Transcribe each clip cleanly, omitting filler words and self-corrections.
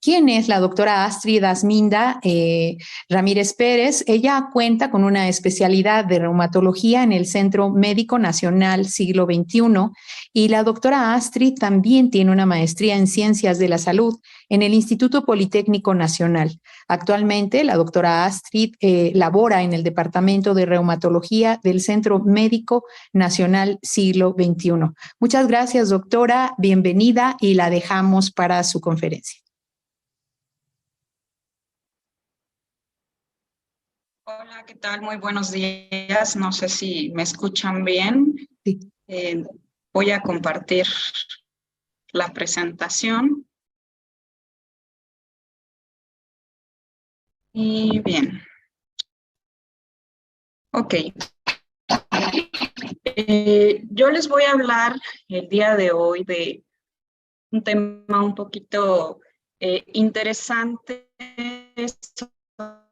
¿Quién es la doctora Astrid Asminda Ramírez Pérez? Ella cuenta con una especialidad de reumatología en el Centro Médico Nacional Siglo XXI y la doctora Astrid también tiene una maestría en Ciencias de la Salud en el Instituto Politécnico Nacional. Actualmente, la doctora Astrid labora en el Departamento de Reumatología del Centro Médico Nacional Siglo XXI. Muchas gracias, doctora. Bienvenida y la dejamos para su conferencia. Hola, ¿qué tal? Muy buenos días. No sé si me escuchan bien. Sí. Voy a compartir la presentación. Y bien. Ok. Yo les voy a hablar el día de hoy de un tema un poquito interesante,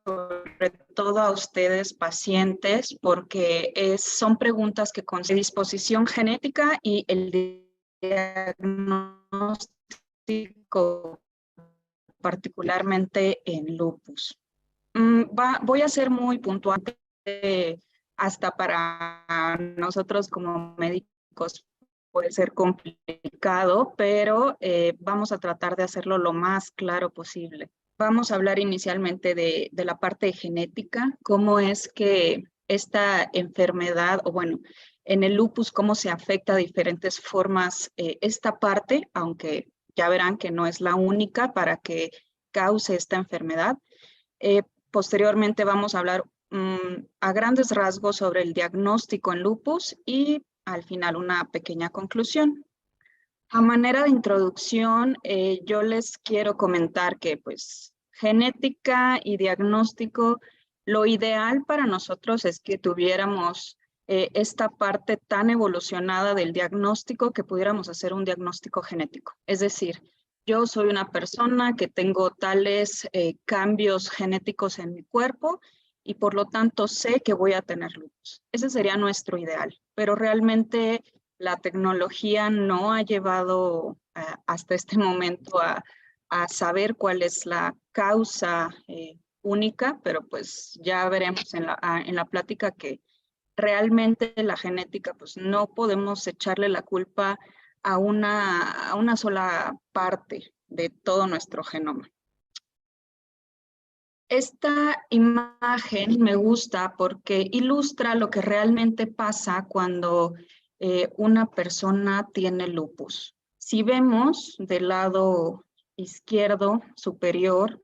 sobre todo a ustedes pacientes, porque son preguntas que con disposición genética y el diagnóstico, particularmente en lupus. Voy a ser muy puntual, hasta para nosotros como médicos puede ser complicado, pero vamos a tratar de hacerlo lo más claro posible. Vamos a hablar inicialmente de la parte genética, cómo es que esta enfermedad, o bueno, en el lupus, cómo se afecta de diferentes formas esta parte, aunque ya verán que no es la única para que cause esta enfermedad. Posteriormente vamos a hablar a grandes rasgos sobre el diagnóstico en lupus y al final una pequeña conclusión. A manera de introducción, yo les quiero comentar que pues genética y diagnóstico, lo ideal para nosotros es que tuviéramos esta parte tan evolucionada del diagnóstico que pudiéramos hacer un diagnóstico genético. Es decir, yo soy una persona que tengo tales cambios genéticos en mi cuerpo y por lo tanto sé que voy a tener lupus. Ese sería nuestro ideal, pero realmente la tecnología no ha llevado hasta este momento a saber cuál es la causa única, pero pues ya veremos en la plática que realmente la genética, pues no podemos echarle la culpa a una sola parte de todo nuestro genoma. Esta imagen me gusta porque ilustra lo que realmente pasa cuando una persona tiene lupus. Si vemos del lado izquierdo superior,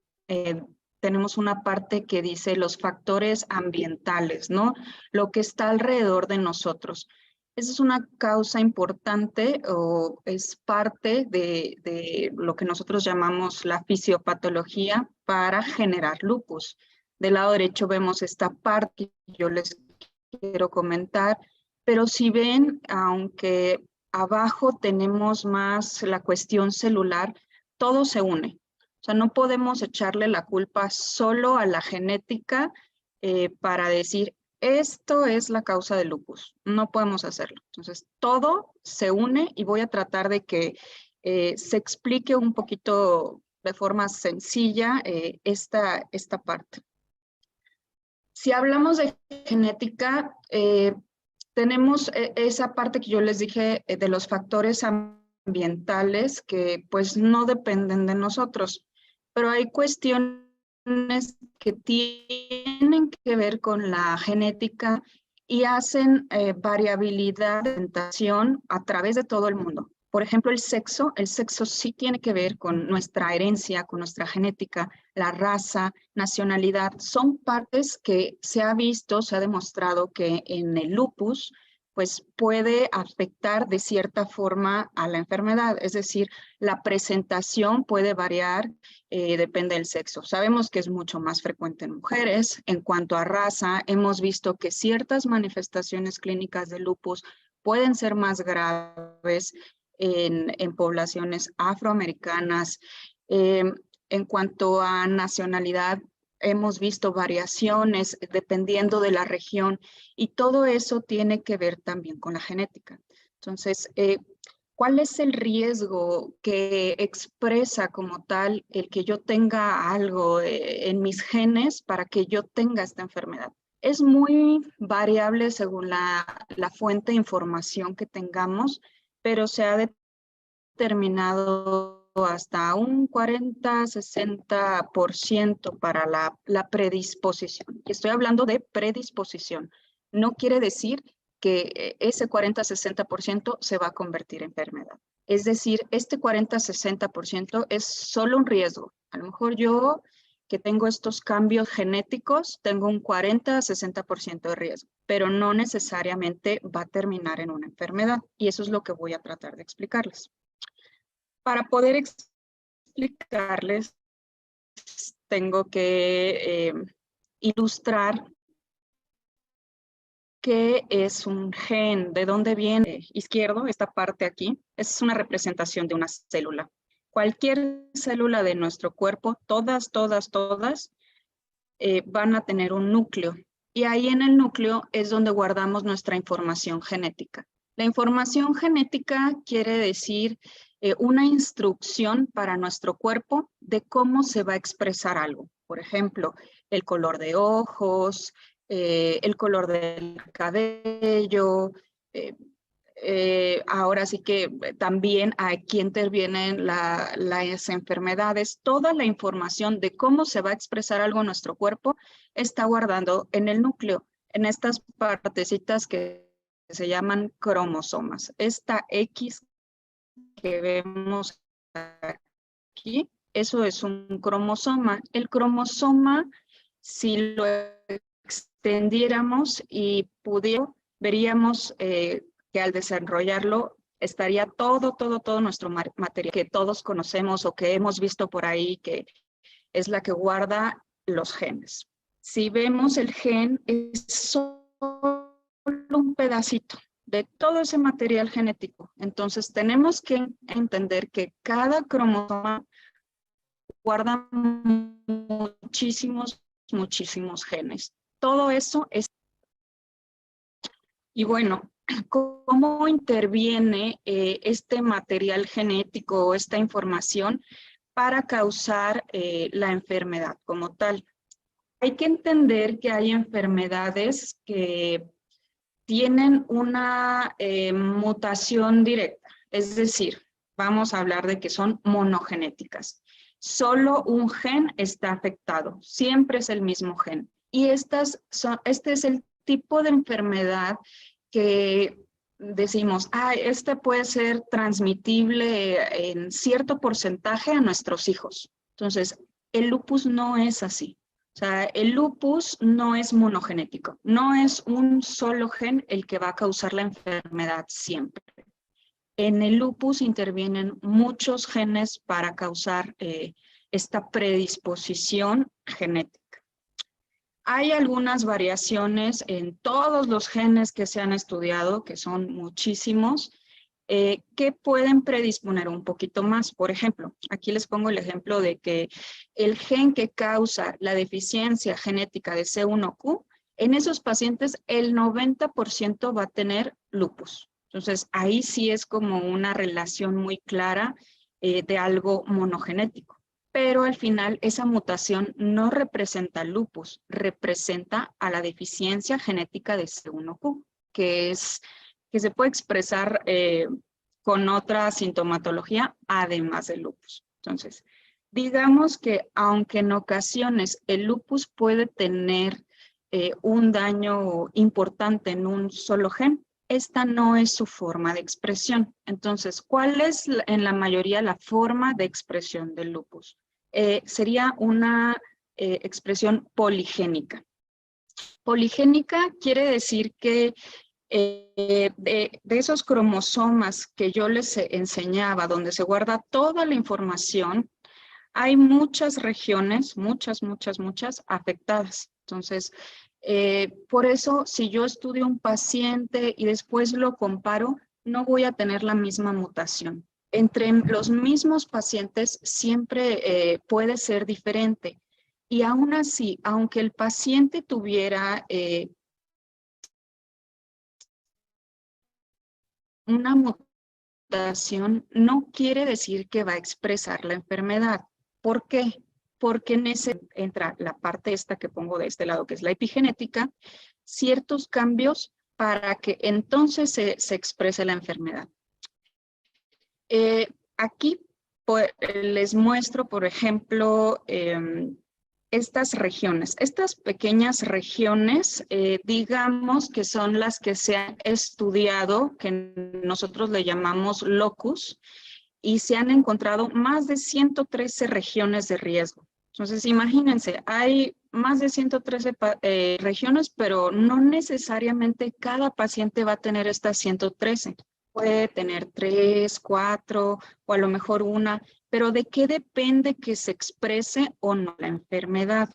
tenemos una parte que dice los factores ambientales, ¿no? Lo que está alrededor de nosotros. Esa es una causa importante o es parte de lo que nosotros llamamos la fisiopatología para generar lupus. Del lado derecho vemos esta parte que yo les quiero comentar, pero si ven, aunque abajo tenemos más la cuestión celular, todo se une. O sea, no podemos echarle la culpa solo a la genética para decir, esto es la causa del lupus. No podemos hacerlo. Entonces, todo se une y voy a tratar de que se explique un poquito de forma sencilla esta parte. Si hablamos de genética, tenemos esa parte que yo les dije de los factores ambientales que pues no dependen de nosotros, pero hay cuestiones que tienen que ver con la genética y hacen variabilidad de presentación a través de todo el mundo. Por ejemplo, el sexo sí tiene que ver con nuestra herencia, con nuestra genética, la raza, nacionalidad. Son partes que se ha visto, se ha demostrado que en el lupus pues puede afectar de cierta forma a la enfermedad. Es decir, la presentación puede variar, depende del sexo. Sabemos que es mucho más frecuente en mujeres. En cuanto a raza, hemos visto que ciertas manifestaciones clínicas de lupus pueden ser más graves en poblaciones afroamericanas. En cuanto a nacionalidad, hemos visto variaciones dependiendo de la región y todo eso tiene que ver también con la genética. Entonces, ¿Cuál es el riesgo que expresa como tal el que yo tenga algo en mis genes para que yo tenga esta enfermedad? Es muy variable según la fuente de información que tengamos, pero se ha determinado hasta un 40-60% para la predisposición. Y estoy hablando de predisposición. No quiere decir que ese 40-60% se va a convertir en enfermedad. Es decir, este 40-60% es solo un riesgo. A lo mejor yo que tengo estos cambios genéticos, tengo un 40-60% de riesgo, pero no necesariamente va a terminar en una enfermedad. Y eso es lo que voy a tratar de explicarles. Para poder explicarles, tengo que ilustrar qué es un gen, de dónde viene. Izquierdo, esta parte aquí, es una representación de una célula. Cualquier célula de nuestro cuerpo, todas, van a tener un núcleo. Y ahí en el núcleo es donde guardamos nuestra información genética. La información genética quiere decir una instrucción para nuestro cuerpo de cómo se va a expresar algo. Por ejemplo, el color de ojos, el color del cabello. Ahora sí que también aquí intervienen las enfermedades. Toda la información de cómo se va a expresar algo en nuestro cuerpo está guardando en el núcleo, en estas partecitas que se llaman cromosomas. Esta X que vemos aquí, eso es un cromosoma. El cromosoma, si lo extendiéramos y pudiéramos, veríamos que al desarrollarlo estaría todo nuestro material que todos conocemos o que hemos visto por ahí, que es la que guarda los genes. Si vemos el gen, es solo un pedacito de todo ese material genético. Entonces tenemos que entender que cada cromosoma guarda muchísimos genes. Todo eso es... Y bueno, ¿cómo interviene este material genético o esta información para causar la enfermedad como tal? Hay que entender que hay enfermedades que tienen una mutación directa, es decir, vamos a hablar de que son monogenéticas. Solo un gen está afectado, siempre es el mismo gen. Y este es el tipo de enfermedad que decimos, este puede ser transmitible en cierto porcentaje a nuestros hijos. Entonces, el lupus no es así. O sea, el lupus no es monogenético, no es un solo gen el que va a causar la enfermedad siempre. En el lupus intervienen muchos genes para causar esta predisposición genética. Hay algunas variaciones en todos los genes que se han estudiado, que son muchísimos, que pueden predisponer un poquito más. Por ejemplo, aquí les pongo el ejemplo de que el gen que causa la deficiencia genética de C1q, en esos pacientes el 90% va a tener lupus. Entonces, ahí sí es como una relación muy clara de algo monogenético. Pero al final esa mutación no representa lupus, representa a la deficiencia genética de C1q, que se puede expresar con otra sintomatología además del lupus. Entonces, digamos que aunque en ocasiones el lupus puede tener un daño importante en un solo gen, esta no es su forma de expresión. Entonces, ¿cuál es en la mayoría la forma de expresión del lupus? Sería una expresión poligénica. Poligénica quiere decir que de esos cromosomas que yo les enseñaba, donde se guarda toda la información, hay muchas regiones, muchas afectadas. Entonces, por eso, si yo estudio un paciente y después lo comparo, no voy a tener la misma mutación. Entre los mismos pacientes siempre puede ser diferente. Y aún así, aunque el paciente tuviera una mutación mutación no quiere decir que va a expresar la enfermedad. ¿Por qué? Porque en ese entra la parte esta que pongo de este lado, que es la epigenética, ciertos cambios para que entonces se exprese la enfermedad. Aquí pues, les muestro, por ejemplo, estas regiones. Estas pequeñas regiones, digamos que son las que se han estudiado, que nosotros le llamamos locus, y se han encontrado más de 113 regiones de riesgo. Entonces, imagínense, hay más de 113 regiones, pero no necesariamente cada paciente va a tener estas 113. Puede tener 3, 4 o a lo mejor una, pero ¿de qué depende que se exprese o no la enfermedad?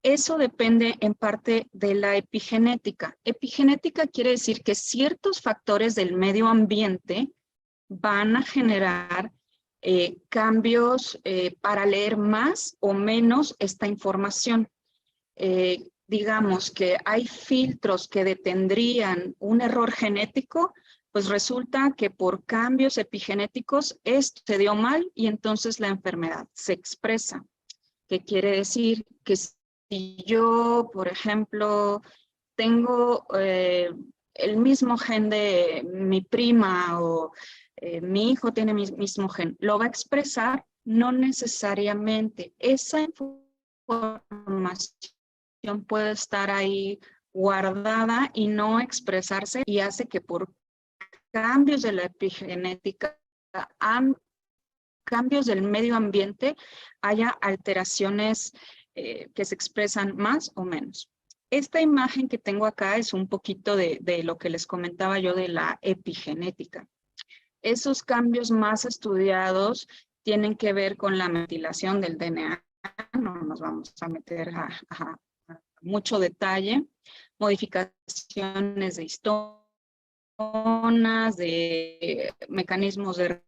Eso depende en parte de la epigenética. Epigenética quiere decir que ciertos factores del medio ambiente van a generar cambios para leer más o menos esta información. Digamos que hay filtros que detendrían un error genético, pues resulta que por cambios epigenéticos esto se dio mal y entonces la enfermedad se expresa. ¿Qué quiere decir? Que si yo, por ejemplo, tengo el mismo gen de mi prima o mi hijo tiene mi mismo gen, lo va a expresar, no necesariamente. Esa información puede estar ahí guardada y no expresarse y hace que por cambios de la epigenética, cambios del medio ambiente, haya alteraciones que se expresan más o menos. Esta imagen que tengo acá es un poquito de lo que les comentaba yo de la epigenética. Esos cambios más estudiados tienen que ver con la metilación del DNA. No nos vamos a meter a mucho detalle. Modificaciones de histonas, de mecanismos de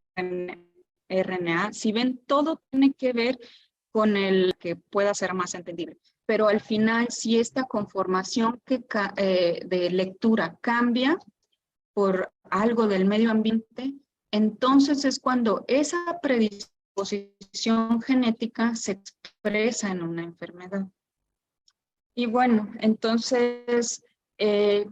RNA. Si ven, todo tiene que ver con el que pueda ser más entendible. Pero al final, si esta conformación de lectura cambia por algo del medio ambiente, entonces es cuando esa predisposición genética se expresa en una enfermedad. Y bueno, entonces, ¿qué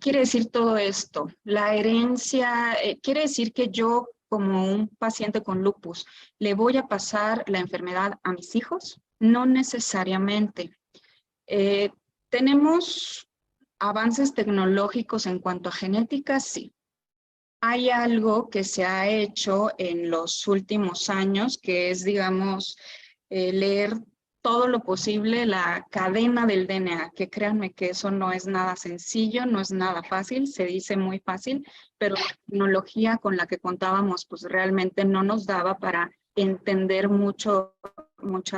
quiere decir todo esto? La herencia, quiere decir que yo, como un paciente con lupus, ¿le voy a pasar la enfermedad a mis hijos? No necesariamente. ¿Tenemos avances tecnológicos en cuanto a genética? Sí. Hay algo que se ha hecho en los últimos años, que es, digamos, leer todo lo posible la cadena del DNA, que créanme que eso no es nada sencillo, no es nada fácil, se dice muy fácil, pero la tecnología con la que contábamos pues realmente no nos daba para entender mucha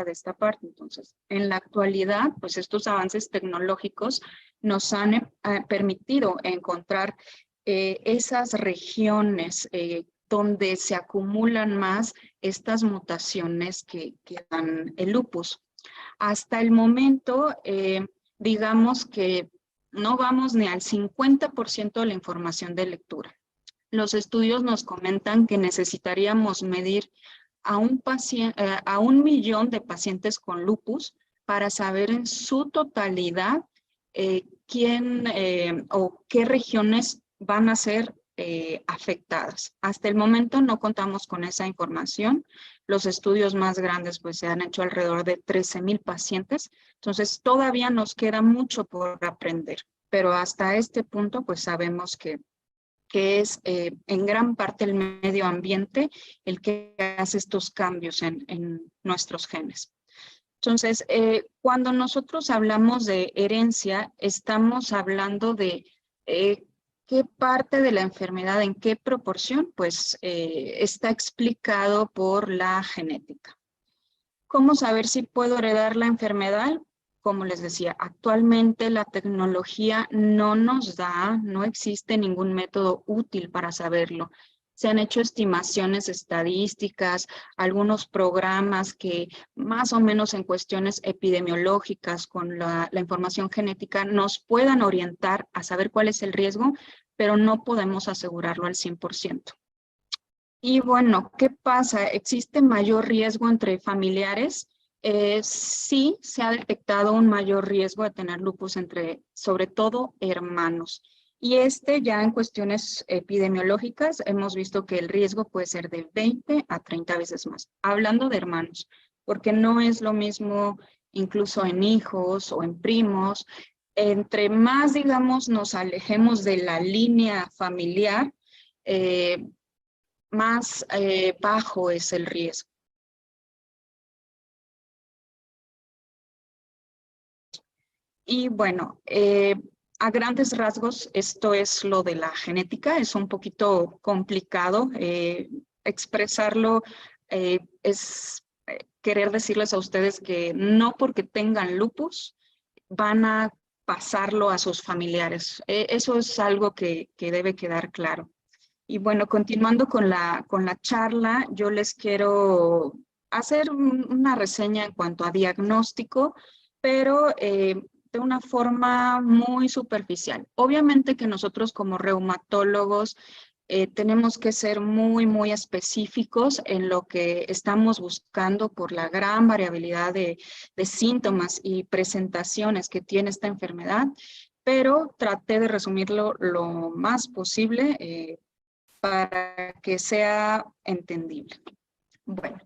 de esta parte. Entonces, en la actualidad, pues estos avances tecnológicos nos han permitido encontrar esas regiones donde se acumulan más estas mutaciones que dan el lupus. Hasta el momento, digamos que no vamos ni al 50% de la información de lectura. Los estudios nos comentan que necesitaríamos medir a 1 millón de pacientes con lupus para saber en su totalidad quién o qué regiones van a ser afectadas. Hasta el momento no contamos con esa información. Los estudios más grandes pues se han hecho alrededor de 13,000 pacientes. Entonces todavía nos queda mucho por aprender, pero hasta este punto pues sabemos que es en gran parte el medio ambiente el que hace estos cambios en nuestros genes. Entonces, cuando nosotros hablamos de herencia, estamos hablando de qué parte de la enfermedad, en qué proporción, pues está explicado por la genética. ¿Cómo saber si puedo heredar la enfermedad? Como les decía, actualmente la tecnología no nos da, no existe ningún método útil para saberlo. Se han hecho estimaciones estadísticas, algunos programas que más o menos en cuestiones epidemiológicas con la información genética nos puedan orientar a saber cuál es el riesgo, pero no podemos asegurarlo al 100%. Y bueno, ¿qué pasa? ¿Existe mayor riesgo entre familiares? Sí, se ha detectado un mayor riesgo de tener lupus entre, sobre todo, hermanos. Y ya en cuestiones epidemiológicas, hemos visto que el riesgo puede ser de 20 a 30 veces más. Hablando de hermanos, porque no es lo mismo incluso en hijos o en primos. Entre más, digamos, nos alejemos de la línea familiar, más bajo es el riesgo. Y bueno, a grandes rasgos, esto es lo de la genética. Es un poquito complicado expresarlo. Es querer decirles a ustedes que no porque tengan lupus van a pasarlo a sus familiares. Eso es algo que debe quedar claro. Y bueno, continuando con la charla, yo les quiero hacer una reseña en cuanto a diagnóstico, pero de una forma muy superficial. Obviamente que nosotros como reumatólogos tenemos que ser muy específicos en lo que estamos buscando por la gran variabilidad de síntomas y presentaciones que tiene esta enfermedad, pero traté de resumirlo lo más posible para que sea entendible. Bueno,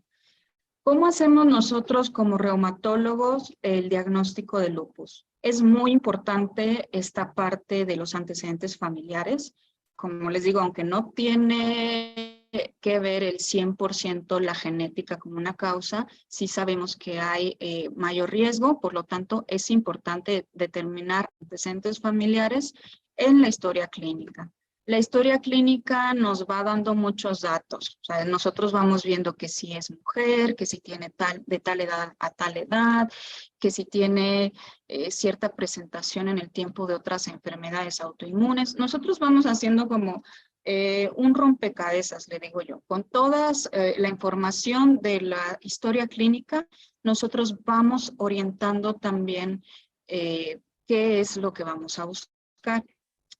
¿cómo hacemos nosotros como reumatólogos el diagnóstico de lupus? Es muy importante esta parte de los antecedentes familiares. Como les digo, aunque no tiene que ver el 100% la genética como una causa, sí sabemos que hay mayor riesgo, por lo tanto es importante determinar antecedentes familiares en la historia clínica. La historia clínica nos va dando muchos datos. O sea, nosotros vamos viendo que si es mujer, que si tiene de tal edad a tal edad, que si tiene cierta presentación en el tiempo de otras enfermedades autoinmunes. Nosotros vamos haciendo como un rompecabezas, le digo yo. Con toda la información de la historia clínica, nosotros vamos orientando también qué es lo que vamos a buscar.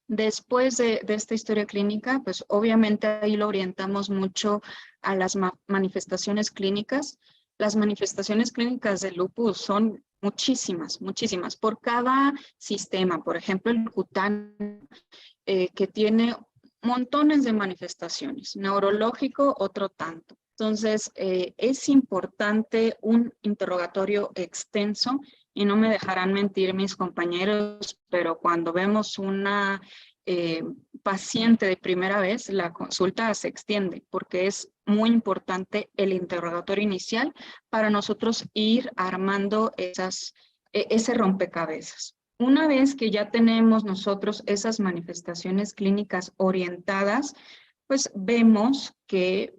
Después de esta historia clínica, pues obviamente ahí lo orientamos mucho a las manifestaciones clínicas. Las manifestaciones clínicas de lupus son muchísimas. Por cada sistema, por ejemplo, el cutáneo, que tiene montones de manifestaciones. Neurológico, otro tanto. Entonces, es importante un interrogatorio extenso y no me dejarán mentir mis compañeros, pero cuando vemos una paciente de primera vez, la consulta se extiende porque es muy importante el interrogatorio inicial para nosotros ir armando ese rompecabezas. Una vez que ya tenemos nosotros esas manifestaciones clínicas orientadas, pues vemos que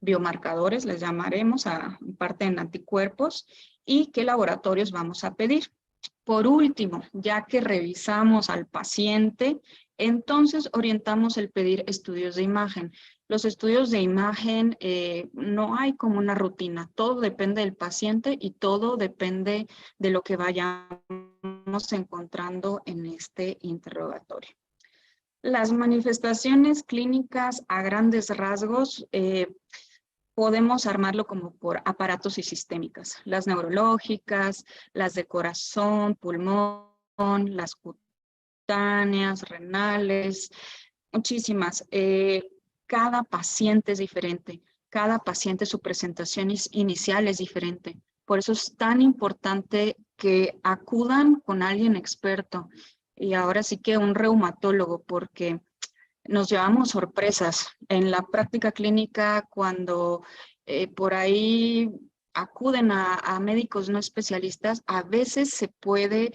biomarcadores, les llamaremos a parte en anticuerpos, y qué laboratorios vamos a pedir. Por último, ya que revisamos al paciente, entonces orientamos el pedir estudios de imagen. Los estudios de imagen no hay como una rutina, todo depende del paciente y todo depende de lo que vayamos encontrando en este interrogatorio. Las manifestaciones clínicas a grandes rasgos podemos armarlo como por aparatos y sistémicas. Las neurológicas, las de corazón, pulmón, las cutáneas, renales, muchísimas. Cada paciente es diferente. Cada paciente, su presentación inicial es diferente. Por eso es tan importante que acudan con alguien experto. Y ahora sí que un reumatólogo, porque nos llevamos sorpresas en la práctica clínica cuando por ahí acuden a médicos no especialistas, a veces se puede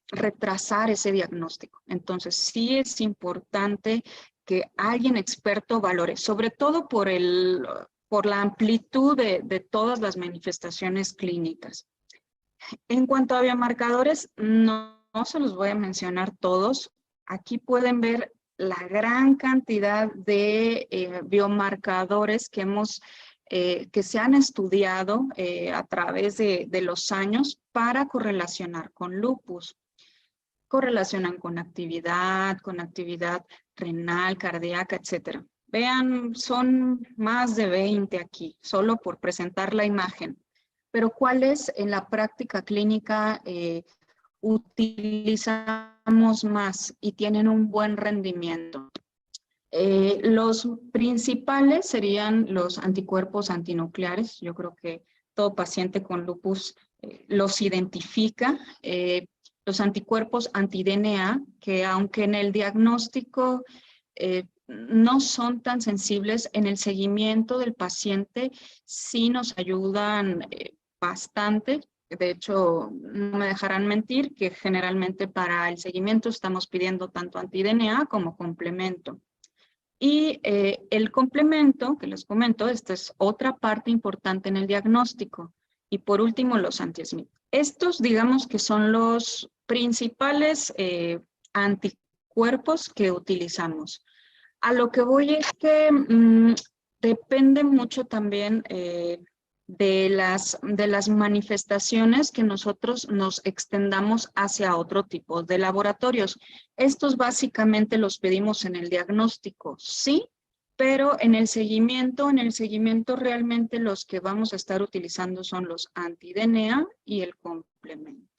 retrasar ese diagnóstico. Entonces, sí es importante que alguien experto valore, sobre todo por la amplitud de todas las manifestaciones clínicas. En cuanto a biomarcadores, no se los voy a mencionar todos. Aquí pueden ver la gran cantidad de biomarcadores que se han estudiado a través de los años para correlacionar con lupus. Correlacionan con actividad renal, cardíaca, etc. Vean, son más de 20 aquí, solo por presentar la imagen. Pero ¿cuáles en la práctica clínica utilizamos más y tienen un buen rendimiento? Los principales serían los anticuerpos antinucleares. Yo creo que todo paciente con lupus los identifica. Los anticuerpos anti-DNA, que aunque en el diagnóstico no son tan sensibles, en el seguimiento del paciente sí nos ayudan bastante. De hecho, no me dejarán mentir que generalmente para el seguimiento estamos pidiendo tanto anti-DNA como complemento. Y el complemento, que les comento, esta es otra parte importante en el diagnóstico. Y por último, los anti-SMIT. Estos, digamos que son los principales anticuerpos que utilizamos. A lo que voy es que depende mucho también de las manifestaciones que nosotros nos extendamos hacia otro tipo de laboratorios. Estos básicamente los pedimos en el diagnóstico, sí, pero en el seguimiento realmente los que vamos a estar utilizando son los anti-DNA y el complemento.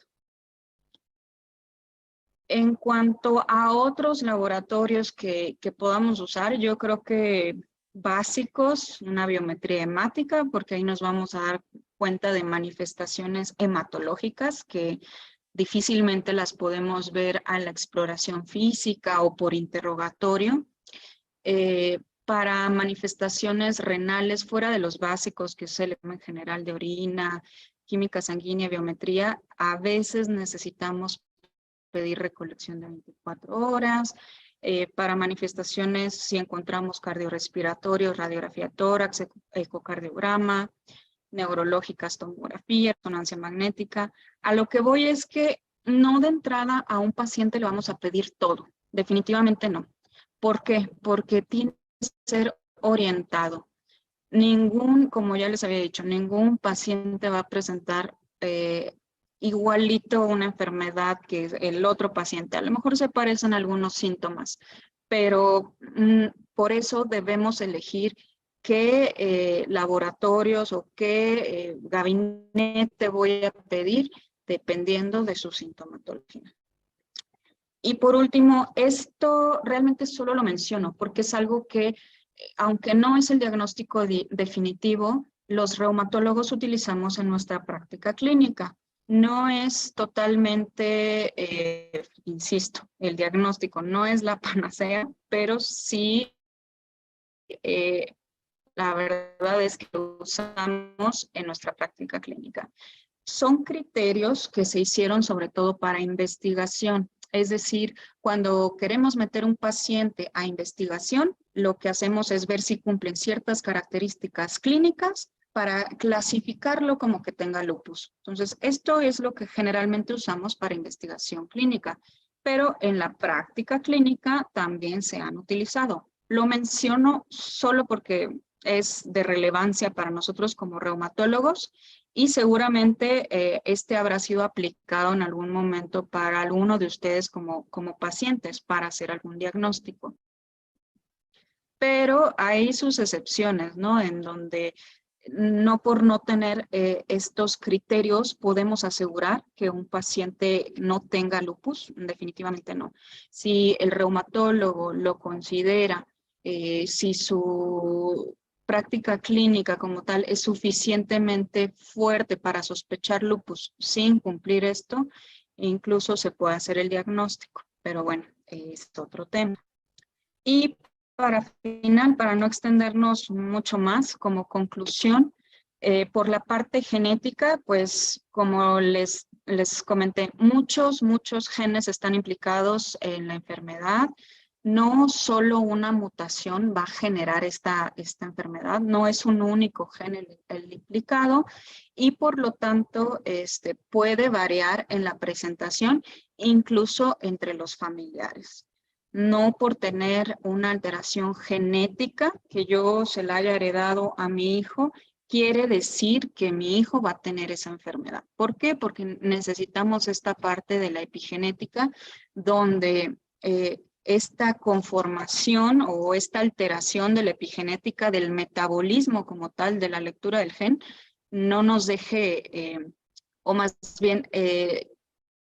En cuanto a otros laboratorios que podamos usar, yo creo que básicos, una biometría hemática, porque ahí nos vamos a dar cuenta de manifestaciones hematológicas que difícilmente las podemos ver a la exploración física o por interrogatorio. Para manifestaciones renales fuera de los básicos, que es el examen general de orina, química sanguínea, biometría, a veces necesitamos pedir recolección de 24 horas. Para manifestaciones, si encontramos cardiorrespiratorio, radiografía tórax, ecocardiograma, neurológicas, tomografía, resonancia magnética. A lo que voy es que no de entrada a un paciente le vamos a pedir todo. Definitivamente no. ¿Por qué? Porque tiene que ser orientado. Como ya les había dicho, ningún paciente va a presentar igualito una enfermedad que el otro paciente. A lo mejor se parecen algunos síntomas, pero por eso debemos elegir qué laboratorios o qué gabinete voy a pedir dependiendo de su sintomatología. Y por último, esto realmente solo lo menciono porque es algo que, aunque no es el diagnóstico definitivo, los reumatólogos utilizamos en nuestra práctica clínica. No es totalmente, insisto, el diagnóstico no es la panacea, pero sí, la verdad es que lo usamos en nuestra práctica clínica. Son criterios que se hicieron sobre todo para investigación. Es decir, cuando queremos meter un paciente a investigación, lo que hacemos es ver si cumplen ciertas características clínicas para clasificarlo como que tenga lupus. Entonces, esto es lo que generalmente usamos para investigación clínica, pero en la práctica clínica también se han utilizado. Lo menciono solo porque es de relevancia para nosotros como reumatólogos y seguramente este habrá sido aplicado en algún momento para alguno de ustedes como pacientes para hacer algún diagnóstico. Pero hay sus excepciones, ¿no? En donde no por no tener estos criterios podemos asegurar que un paciente no tenga lupus, definitivamente no. Si el reumatólogo lo considera, si su práctica clínica como tal es suficientemente fuerte para sospechar lupus sin cumplir esto, incluso se puede hacer el diagnóstico, pero bueno, es otro tema. Y para final, para no extendernos mucho más, como conclusión, por la parte genética, pues como les comenté, muchos genes están implicados en la enfermedad. No solo una mutación va a generar esta enfermedad, no es un único gen el implicado y por lo tanto puede variar en la presentación, incluso entre los familiares. No por tener una alteración genética que yo se la haya heredado a mi hijo, quiere decir que mi hijo va a tener esa enfermedad. ¿Por qué? Porque necesitamos esta parte de la epigenética donde esta conformación o esta alteración de la epigenética del metabolismo como tal de la lectura del gen no nos deje, o más bien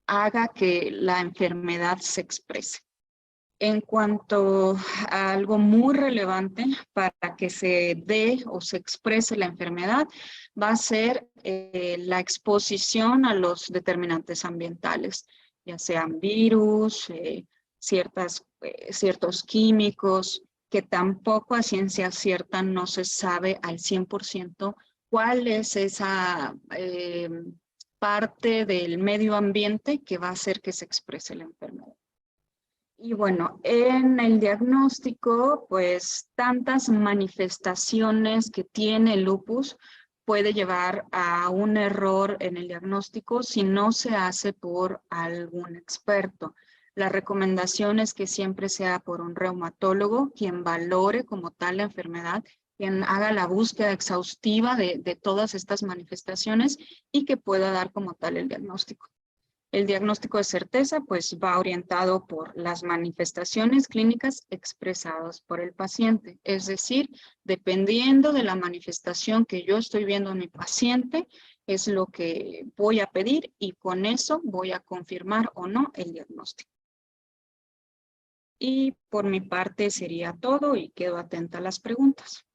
haga que la enfermedad se exprese. En cuanto a algo muy relevante para que se dé o se exprese la enfermedad, va a ser la exposición a los determinantes ambientales, ya sean virus, ciertos químicos, que tampoco a ciencia cierta no se sabe al 100% cuál es esa parte del medio ambiente que va a hacer que se exprese la enfermedad. Y bueno, en el diagnóstico, pues tantas manifestaciones que tiene el lupus puede llevar a un error en el diagnóstico si no se hace por algún experto. La recomendación es que siempre sea por un reumatólogo quien valore como tal la enfermedad, quien haga la búsqueda exhaustiva de todas estas manifestaciones y que pueda dar como tal el diagnóstico. El diagnóstico de certeza pues va orientado por las manifestaciones clínicas expresadas por el paciente. Es decir, dependiendo de la manifestación que yo estoy viendo en mi paciente, es lo que voy a pedir y con eso voy a confirmar o no el diagnóstico. Y por mi parte sería todo y quedo atenta a las preguntas.